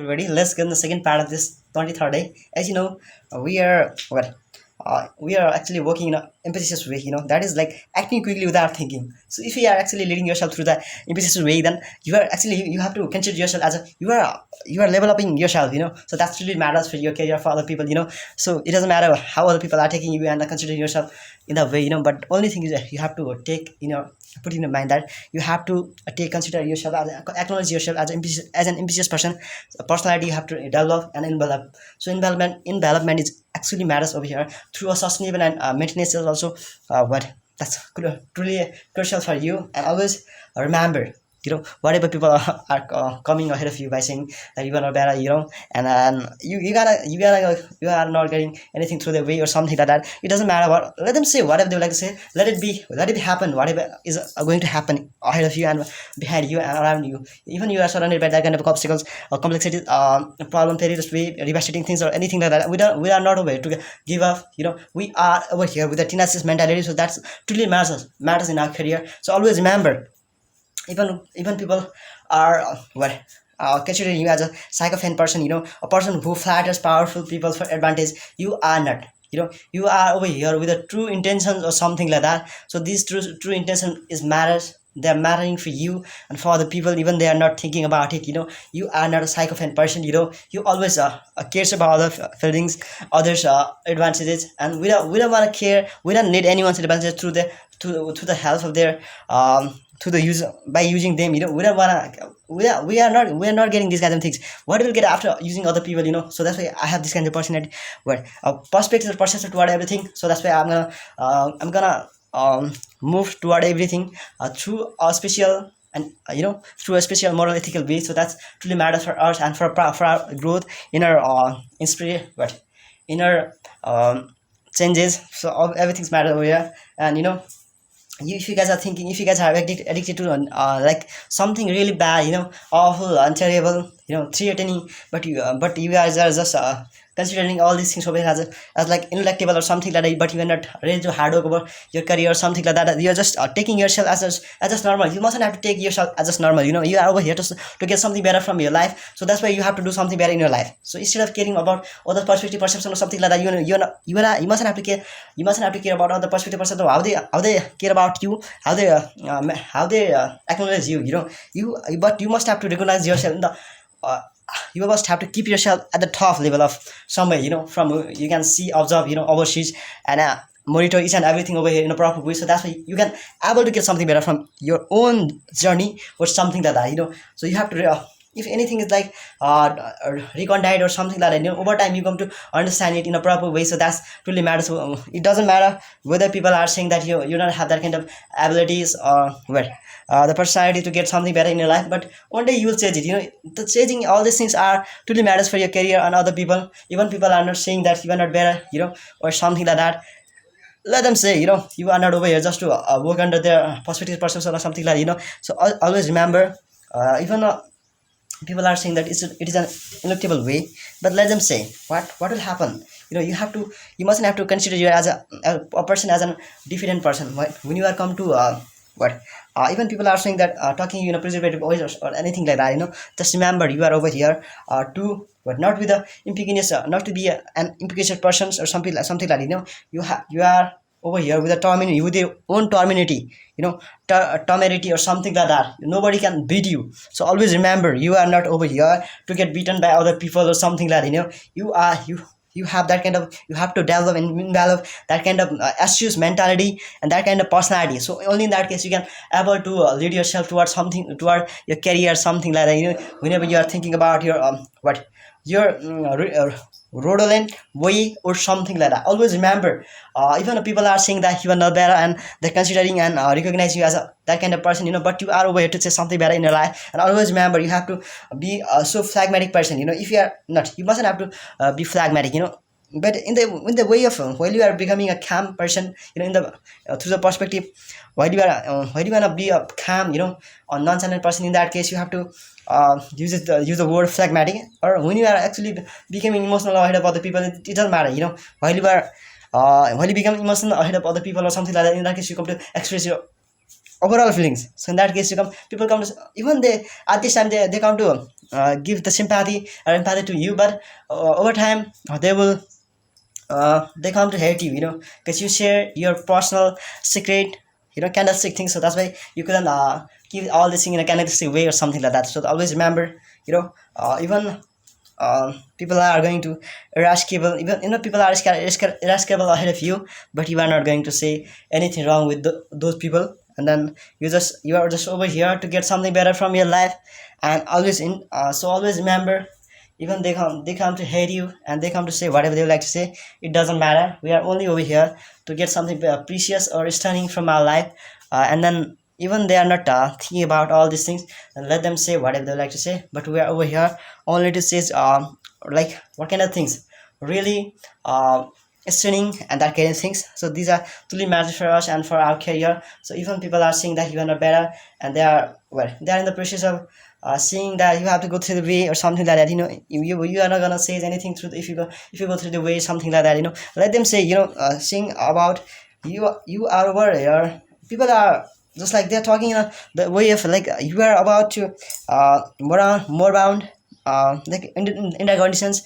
everybody. Let's get in the second part of this 23rd day. As you know, we are actually working in an impecunious way. That is like acting quickly without thinking. So if you are actually leading yourself through the impecunious way, then you are actually you have to consider yourself as a you are leveling yourself. So that's really matters for your career for other people. So it doesn't matter how other people are taking you and considering yourself in that way. But only thing is that you have to take put in your mind that you have to consider yourself as acknowledge yourself as an ambitious person. A personality you have to develop and envelop. So envelopment is actually matters over here through a sustainable and maintenance is also what that's truly crucial for you. And always remember, whatever people are coming ahead of you by saying that you are not better, and you are not getting anything through the way or something like that. It doesn't matter what, let them say whatever they would like to say. Let it be happen. Whatever is going to happen ahead of you and behind you and around you. Even you are surrounded by that kind of obstacles or complexities, problem theories, devastating things or anything like that. We are not over to give up. We are over here with a tenacious mentality. So that's truly matters in our career. So always remember, even people are considering you as a psychophant person, a person who flatters powerful people for advantage. You are not. You are over here with a true intentions or something like that. So this true intention is matters. They're mattering for you and for the people, even they are not thinking about it. You are not a psychophant person. You always cares about other feelings, others advantages, and we don't want to care. We don't need anyone's advantages through the to the help of their to the user by using them. We don't wanna we are not getting these kinds of things. What will get after using other people. So that's why I have this kind of personality where perspective perception toward everything. So that's why I'm gonna move toward everything through a special and through a special moral ethical way. So that's truly matters for us and for our growth in our inspiration, inner changes. So everything's matter over here. And if you guys are thinking, if you guys are addicted to like something really bad, awful and terrible, threatening, but you guys are just considering all these things over here as like ineluctable or something like that, but you are not ready to hard work over your career or something like that. You are just taking yourself as just normal. You mustn't have to take yourself as just normal. You are over here to get something better from your life. So that's why you have to do something better in your life. So instead of caring about other perspective perception or something like that, you mustn't have to care. You mustn't have to care about other perspective perception, how they care about you, how they acknowledge you. But you must have to recognize yourself in the you must have to keep yourself at the top level of somewhere, from you can see, observe, overseas, and monitor each and everything over here in a proper way. So that's why you can able to get something better from your own journey or something like that. So you have to if anything is like recondite or something like that, over time you come to understand it in a proper way. So that's really matters. So it doesn't matter whether people are saying that you don't have that kind of abilities or the personality to get something better in your life, but one day you will change it. The changing all these things are truly matters for your career and other people. Even people are not saying that you are not better, or something like that. Let them say, you are not over here just to work under their perspective perception or something like that. So always remember, even people are saying that it is an ineluctable way, but let them say what will happen. You mustn't have to consider you as a person as a different person. When you are come to even people are saying that talking in a preservative voice or anything like that. Just remember, you are over here to not with the impecunious, not to be an impecunious person or something like that. You are over here with a terminity, with your own terminity, temerity or something like that. Nobody can beat you. So always remember, you are not over here to get beaten by other people or something like that. You have that kind of, you have to develop that kind of astute mentality and that kind of personality. So only in that case you can able to lead yourself towards something, toward your career, something like that. Whenever you are thinking about your your rodolent way or something like that, always remember, even if people are saying that you are not better and they're considering and recognize you as that kind of person, but you are over here to say something better in your life. And always remember, you have to be a so phlegmatic person. If you are not, you mustn't have to be phlegmatic. But in the way of while you are becoming a calm person, in the through the perspective, while you wanna be a calm, or nonchalant person, in that case you have to use the word phlegmatic. Or when you are actually becoming emotional ahead of other people, it doesn't matter. While you are while you become emotional ahead of other people or something like that, in that case you come to express your overall feelings. So in that case, people come to, even they at this time they come to give the sympathy or empathy to you, but over time they will they come to hate you, because you share your personal secret, candlestick things. So that's why you couldn't keep all this thing in a candlestick way or something like that. So always remember, even people are going to irascible, even people are irascible ahead of you, but you are not going to say anything wrong with those people. And then you are just over here to get something better from your life. And always so always remember, even they come to hate you and they come to say whatever they would like to say, it doesn't matter. We are only over here to get something precious or stunning from our life. And then even they are not thinking about all these things, and let them say whatever they like to say, but we are over here only to say like what kind of things really stunning and that kind of things. So these are truly matters for us and for our career. So even people are saying that you are not better, and they are in the process of seeing that you have to go through the way or something like that. You are not gonna say anything through if you go through the way, something like that. Let them say, saying about you are over here. People are just like they're talking in the way of like you are about to more bound like in the conditions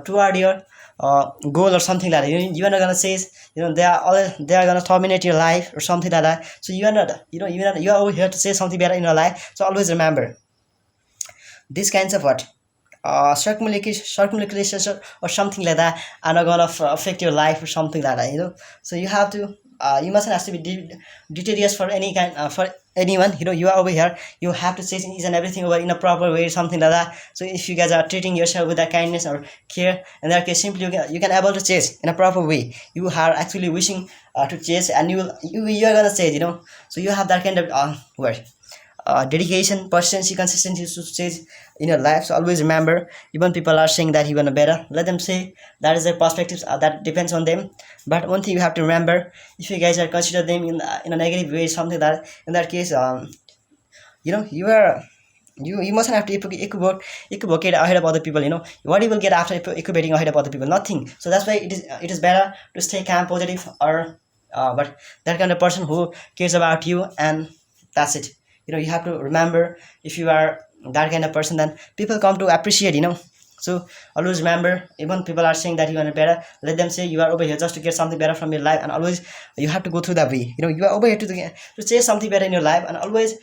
toward your goal or something like that. You are not gonna say, they are gonna terminate your life or something like that. So you are not, you are over here to say something better in your life. So always remember, these kinds of what circumlocutions or something like that are not gonna affect your life or something like that. So you have to you mustn't have to be detailous for any kind for anyone. You are over here, you have to say each and everything over in a proper way, something like that. So if you guys are treating yourself with that kindness or care, in that case simply you can able to chase in a proper way. You are actually wishing to chase, and you are gonna say it. So you have that kind of word dedication, persistency, consistency to stage in your life. So always remember, even people are saying that you want to better, let them say. That is their perspectives, that depends on them. But one thing you have to remember, if you guys are consider them in a negative way, something that in that case you are you mustn't have to equivocate ahead of other people. What you will get after equivocating ahead of other people? Nothing. So that's why it is better to stay calm, positive, or but that kind of person who cares about you, and that's it. You have to remember, if you are that kind of person, then people come to appreciate. So always remember, even people are saying that you are better, let them say you are over here just to get something better from your life. And always you have to go through that way. You are over here to say something better in your life. And always,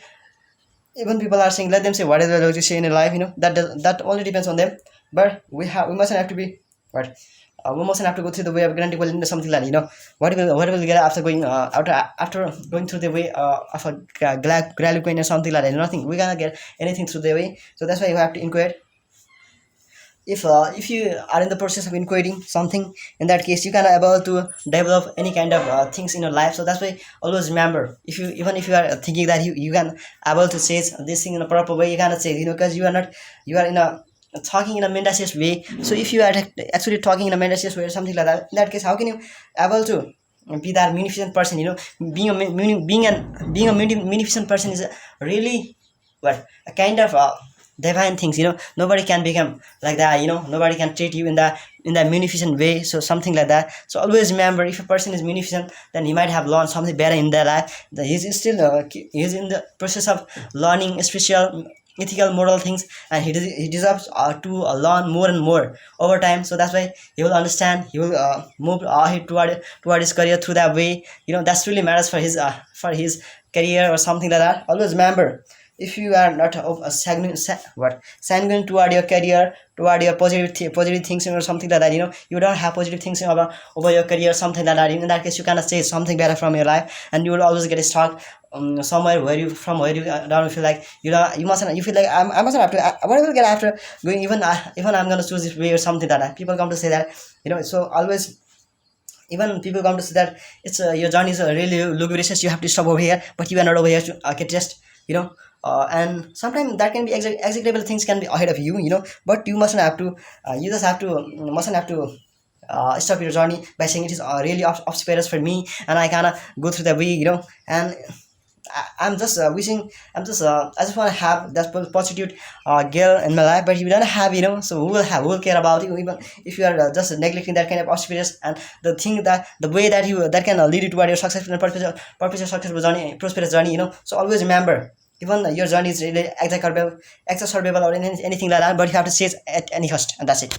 even people are saying, let them say whatever they want to say in your life. That only depends on them. But we mustn't have to be what we mustn't have to go through the way of granting into something like what will get after going after going through the way of a Galiquine or something like that. Nothing. We're gonna get anything through the way. So that's why you have to inquire. If you are in the process of inquiring something, in that case you can able to develop any kind of things in your life. So that's why always remember, if you are thinking that you can able to say this thing in a proper way, you cannot say, because you are in a talking in a mendacious way. So if you are actually talking in a mendacious way or something like that, in that case how can you able to be that munificent person? Being a munificent person is really a kind of divine things. Nobody can become like that. Nobody can treat you in that munificent way. So something like that. So always remember, if a person is munificent, then he might have learned something better in their life. He's still he's in the process of learning special ethical moral things, and he deserves to learn more and more over time. So that's why he will understand, he will move ahead toward his career through that way. That's really matters for his career or something like that. Always remember, if you are not sanguine toward your career, toward your positive things or something like that, you don't have positive things over your career, something like that. In that case, you cannot say something better from your life, and you will always get stuck somewhere where you don't feel like you mustn't. You feel like I mustn't have to. What I will get after going, even I'm gonna choose this way or something like that. People come to say that, So always, even people come to say that it's your journey is really luxurious. You have to stop over here, but you are not over here to get rest. And sometimes that can be executable things can be ahead of you. But you mustn't have to. You just have to mustn't have to. Stop your journey by saying it is really auspicious for me, and I cannot go through the way. And I'm just wishing. I just want to have that prostitute girl in my life, but if you don't have, so who will have? Who will care about you? Even if you are just neglecting that kind of auspicious and the thing that the way that you that can lead you toward your successful and successful journey, prosperous journey. So always remember. Even your journey is really exacerbable or anything like that, but you have to chase at any cost, and that's it.